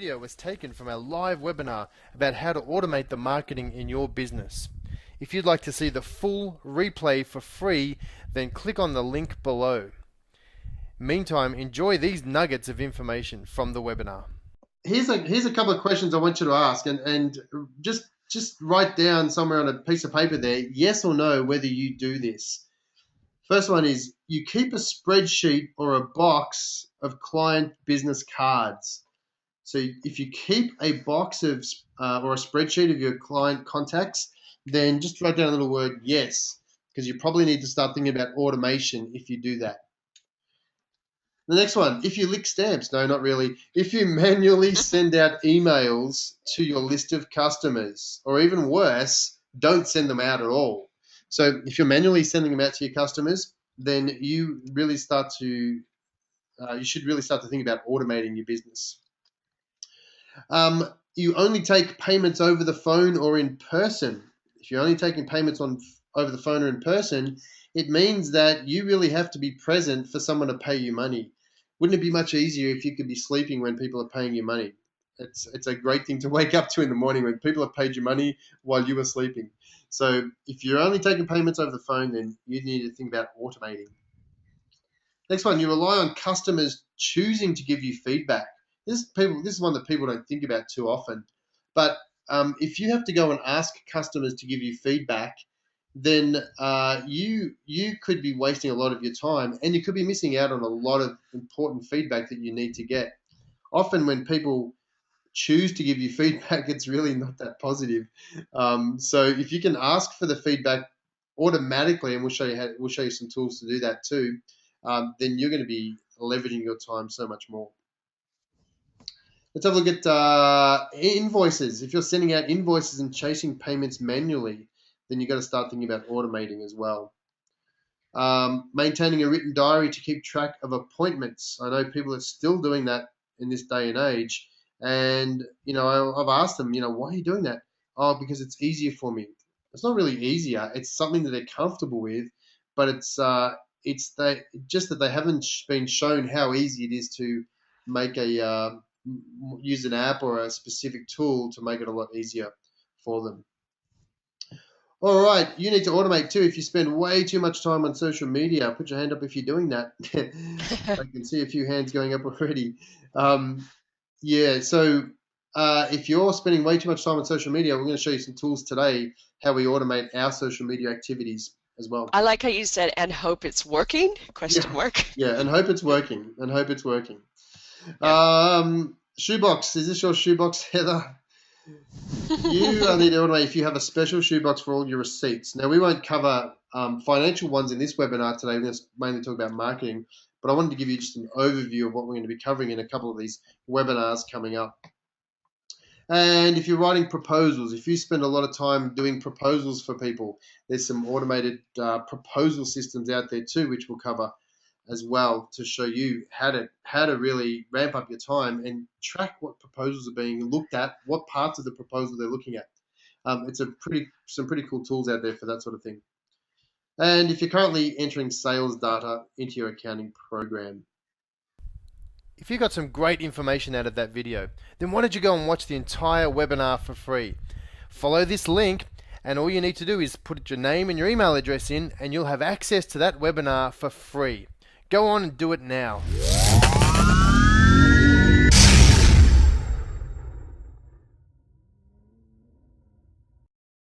video was taken from our live webinar about how to automate the marketing in your business. If you'd like to see the full replay for free, then click on the link below. Meantime, enjoy these nuggets of information from the webinar. Here's a couple of questions I want you to ask, and just write down somewhere on a piece of paper there, yes or no, whether you do this. First one is, you keep a spreadsheet or a box of client business cards. So if you keep a box of or a spreadsheet of your client contacts, then just write down a little word yes, because you probably need to start thinking about automation if you do that. The next one, if you lick stamps, no, not really. If you manually send out emails to your list of customers, or even worse, don't send them out at all. So if you're manually sending them out to your customers, then you really start to, you should really start to think about automating your business. You only take payments over the phone or in person. If you're only taking payments over the phone or in person, it means that you really have to be present for someone to pay you money. Wouldn't it be much easier if you could be sleeping when people are paying you money? It's a great thing to wake up to in the morning when people have paid you money while you were sleeping. So if you're only taking payments over the phone, then you need to think about automating. Next one, you rely on customers choosing to give you feedback. This is one that people don't think about too often. But if you have to go and ask customers to give you feedback, then you could be wasting a lot of your time, and you could be missing out on a lot of important feedback that you need to get. Often when people choose to give you feedback, it's really not that positive. So if you can ask for the feedback automatically, and we'll show you some tools to do that too, then you're going to be leveraging your time so much more. Let's have a look at invoices. If you're sending out invoices and chasing payments manually, then you've got to start thinking about automating as well. Maintaining a written diary to keep track of appointments. I know people are still doing that in this day and age. And, I've asked them, why are you doing that? Oh, because it's easier for me. It's not really easier. It's something that they're comfortable with, but it's just that they haven't been shown how easy it is to make use an app or a specific tool to make it a lot easier for them. All right, you need to automate too. If you spend way too much time on social media, put your hand up if you're doing that. I can see a few hands going up already. Yeah, so if you're spending way too much time on social media, we're going to show you some tools today, how we automate our social media activities as well. I like how you said, and hope it's working, question mark. Yeah, and hope it's working, and hope it's working. Yeah. Shoebox, is this your shoebox, Heather? You need to automate if you have a special shoebox for all your receipts. Now, we won't cover financial ones in this webinar today. We're going to mainly talk about marketing, but I wanted to give you just an overview of what we're going to be covering in a couple of these webinars coming up. And if you're writing proposals, if you spend a lot of time doing proposals for people, there's some automated proposal systems out there too, which we'll cover as well to show you how to really ramp up your time and track what proposals are being looked at, what parts of the proposal they're looking at. It's some pretty cool tools out there for that sort of thing. And if you're currently entering sales data into your accounting program. If you got some great information out of that video, then why don't you go and watch the entire webinar for free? Follow this link, and all you need to do is put your name and your email address in, and you'll have access to that webinar for free. Go on and do it now.